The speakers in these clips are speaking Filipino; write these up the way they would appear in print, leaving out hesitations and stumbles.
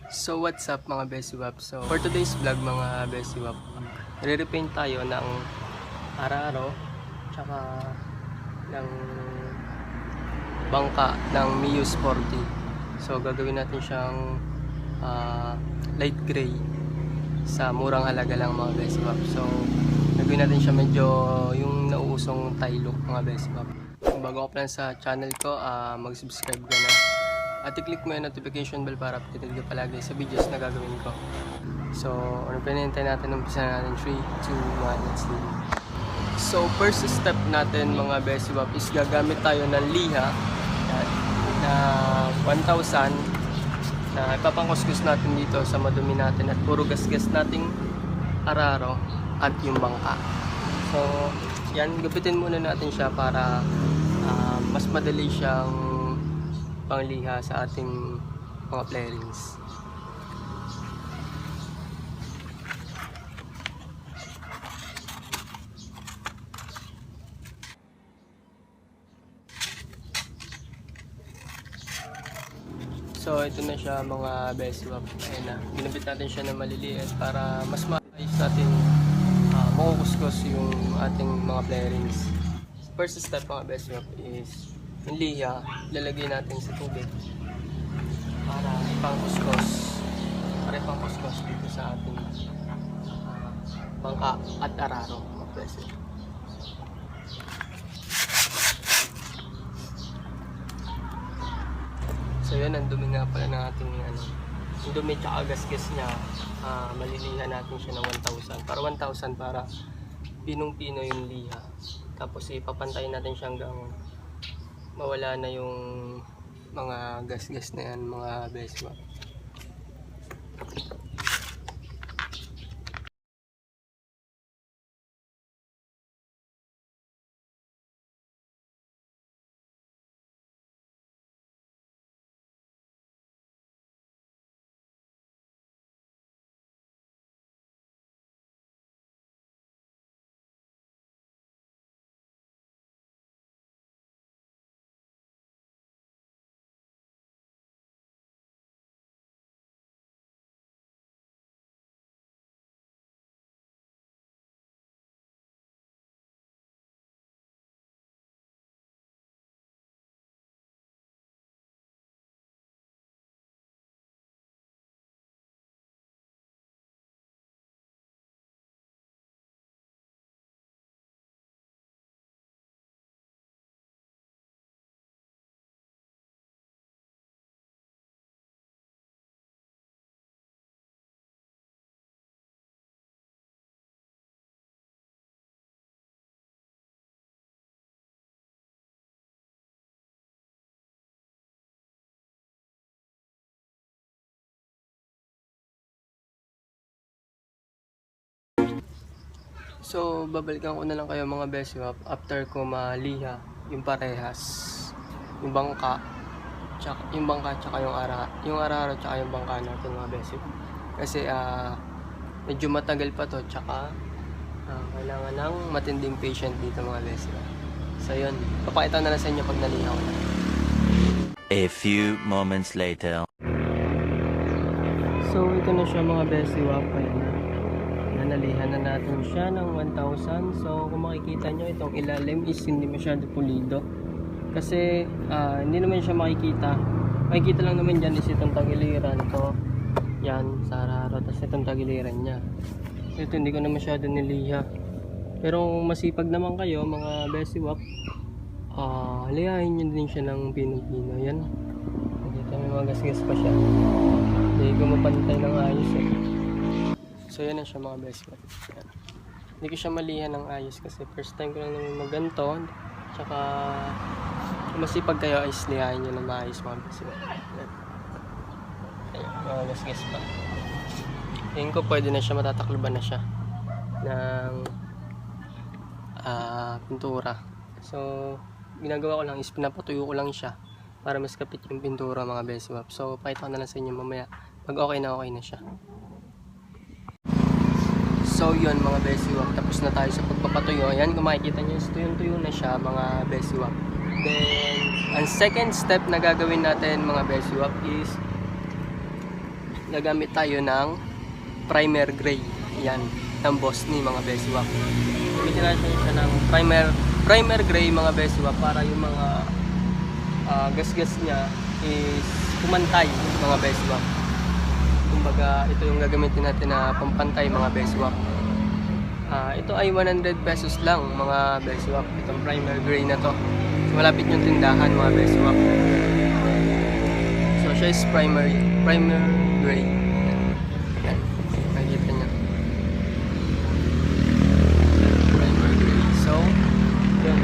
So what's up mga Besiwap? So for today's vlog mga Besiwap, re-repaint tayo ng araro tsaka ng bangka ng Mio Sporty. So gagawin natin siyang light gray sa murang halaga lang mga Besiwap. So gagawin natin siya medyo yung nauusong tie look mga Besiwap. Kung bago ka pa lang sa channel ko, mag-subscribe ka na at i-click mo yung notification bell para updated ka palagi sa videos na gagawin ko. So, ano pinintay natin? Umpisa natin 3, 2, 1, let's do it. So, first step natin mga Besiwap is gagamit tayo ng liha na 1,000 na ipapangkuskus natin dito sa madumi natin at puro gasgas nating araro at yung bangka. So, yan, gapitin muna natin siya para mas madali siyang pangliha sa ating mga flarings. So ito na siya mga Besiwap. Ayan na, ginabit natin siya na maliliit para mas maayos natin makukuskus yung ating mga flarings. First step mga Besiwap is yung liha, lalagay natin sa tubig para ipangkuskus dito sa ating bangka at araro mga Besiwap. So yun, ang dumi nga pala ng ating yung dumi tsaka gasgas niya, maliliha natin siya ng 1,000 para 1,000 para pinong-pino yung liha, tapos ipapantayin natin siya hanggang mawala na yung mga gas-gas na yan mga Besiwap. So, babalikan ko na lang kayo mga Besiwap after ko maliha yung parehas, yung bangka tsaka yung araro tsaka yung bangka natin mga Besiwap. Kasi medyo matagal pa to tsaka kailangan ng matinding patient dito mga Besiwap. So yun, papakita na lang sa inyo pag naliha ko na. A few moments later. So ito na siya mga Besiwap. Ayan na. Nalihan na natin siya ng 1,000. So kung makikita nyo, itong ilalim is hindi masyado pulido kasi hindi naman siya makikita lang naman dyan is itong tagiliran to, yan sa araro, tapos itong tagiliran nya. Ito hindi ko na masyado niliha, pero kung masipag naman kayo mga Besiwap, lihahin nyo din siya ng pino-pino. Yan, nakita may mga gasgas pa siya, hindi ko mapantay ng ayos eh. So yan na siya mga Besiwap. Hindi ko siya malihan ng ayos kasi first time ko lang naman magganto. Tsaka kung masipag kayo ay lihahin nyo na maayos mga Besiwap. Ayan, mga gasgas pa. Tingin ko pwede na siya, matatakloban na siya ng pintura. So ginagawa ko lang is pinapatuyo ko lang siya para mas kapit yung pintura mga Besiwap. So pakita ko na lang sa inyo mamaya pag okay na siya. So yun mga Besiwap, tapos na tayo sa pagpapatuyo. Ayan, kung makikita nyo, tuyong-tuyo na siya mga Besiwap. Then, ang second step na gagawin natin mga Besiwap is gagamit tayo ng primer gray. Yan, ng Bossni mga Beswap. Gamitin natin siya ng primer gray mga Beswap para yung mga gas-gas niya is pumantay mga Beswap. Kumbaga ito yung gagamitin natin na pampantay mga Beswap. Ito ay 100 pesos lang mga Beswap. Itong primer gray na to. So, malapit yung tindahan mga Beswap. So siya is primer gray. Yan. Nakikita niya. Primer gray. So, yun.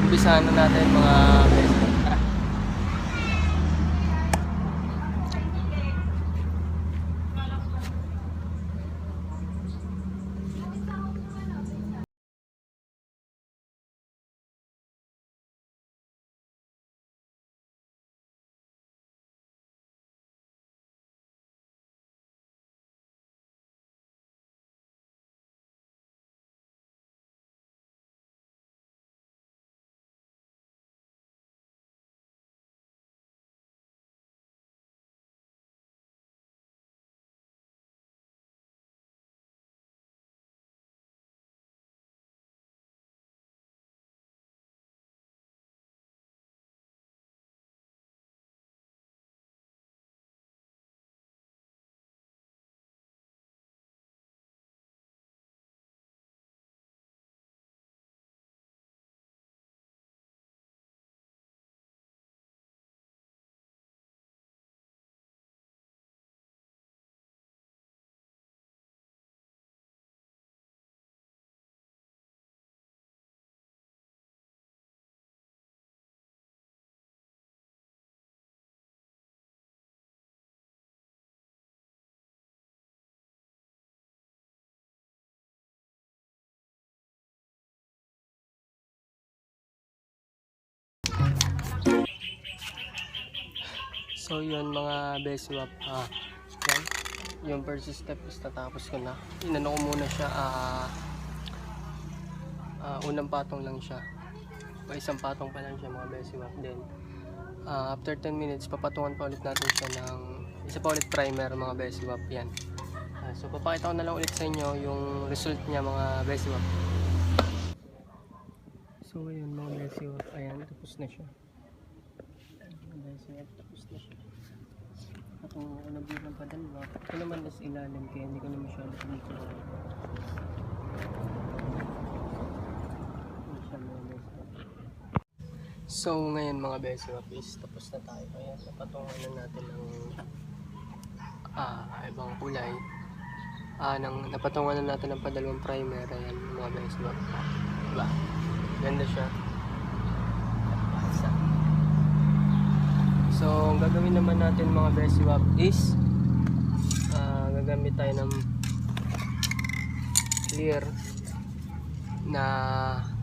Umpisahan na natin mga Beswap. Tara. So yun mga Beswap, yan. Yung first step is natapos ko na. Inano ko muna siya, unang patong lang siya. Isang patong pa lang siya mga Beswap. Then, after 10 minutes, papatungan pa ulit natin siya ng isa pa ulit primer mga Beswap. Yan. So papakita ko na lang ulit sa inyo yung result niya mga Beswap. So ayun mga Beswap, ayan, tapos na siya. Tapos na siya. Kung ano bilang padalwa, ito naman nas ilalim kaya hindi ko na masyado dito. So ngayon mga Beswap is tapos na tayo. Ayan, napatungan na natin ng ibang kulay. Napatungan na natin ng padalawang primer. Ayan mga Beswap. Diba? Ganda siya. So, ang gagawin naman natin mga Beswap is gagamit tayo ng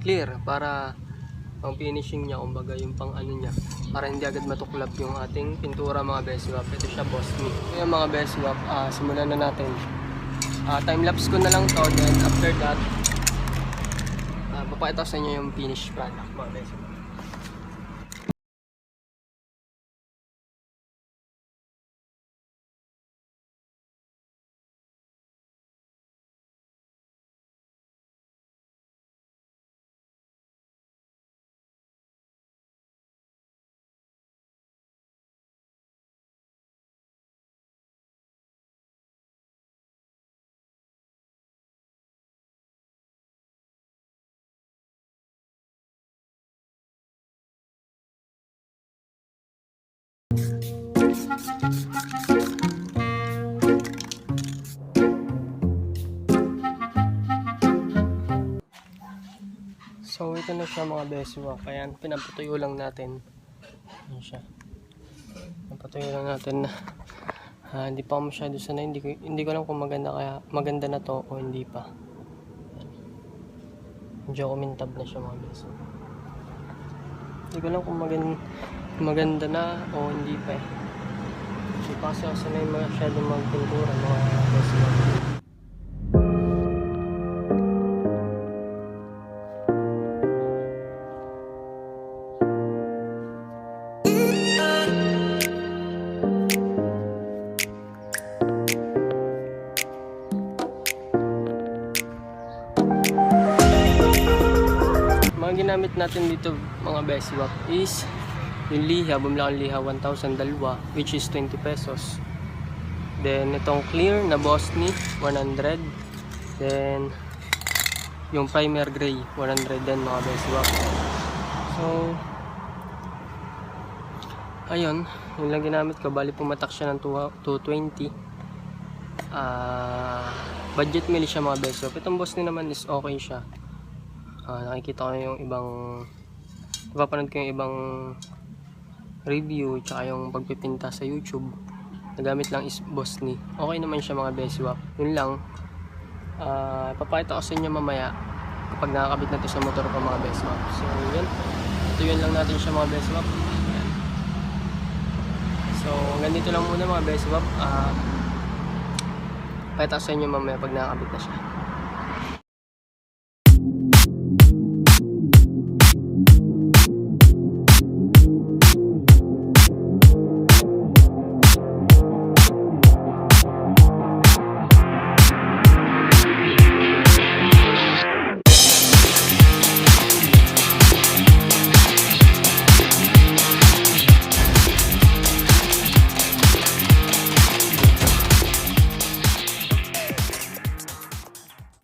clear para pang finishing niya, kumbaga yung pang ano niya, para hindi agad matuklap yung ating pintura mga Beswap. Ito siya Bossni. So yung mga Beswap, simulan na natin. Time-lapse ko na lang to, then after that papakita sa inyo yung finished product mga Beswap. So ito na siya mga Beswap. Ayan, pinapatuyo lang natin. Ayan siya. Pinapatuyo lang natin na hindi pa ako masyado sanay. Hindi ko alam kung maganda na to o hindi pa. Medyo kumintab na siya mga Beswap. Hindi ko alam kung maganda na o hindi pa eh. Hindi pa kasi ako sanay masyado magpintura mga Beswap. ginamit natin dito mga best swap is yung liha, bumili akong liha 1,000 dalawa, which is 20 pesos. Then itong clear na Bosni 100. Then yung primer gray 100 din mga best swap. So ayun, yun lang ginamit ko. Bali pumatak siya ng 220. Budget meal siya mga best swap. Itong Bosni naman is okay siya. Nakikita ko yung ibang, napapanood ko yung ibang review tsaka yung pagpipinta sa YouTube. Nagamit lang is Bosni. Okay naman siya mga best swap. Yun lang. Papakita ko sa inyo mamaya kapag nakakabit na to sa motor ko mga best swap. So yun. Ito yun lang natin siya mga best swap. Ayan. So hanggang dito lang muna mga best swap. Pakita ko sa inyo mamaya pag nakakabit na siya.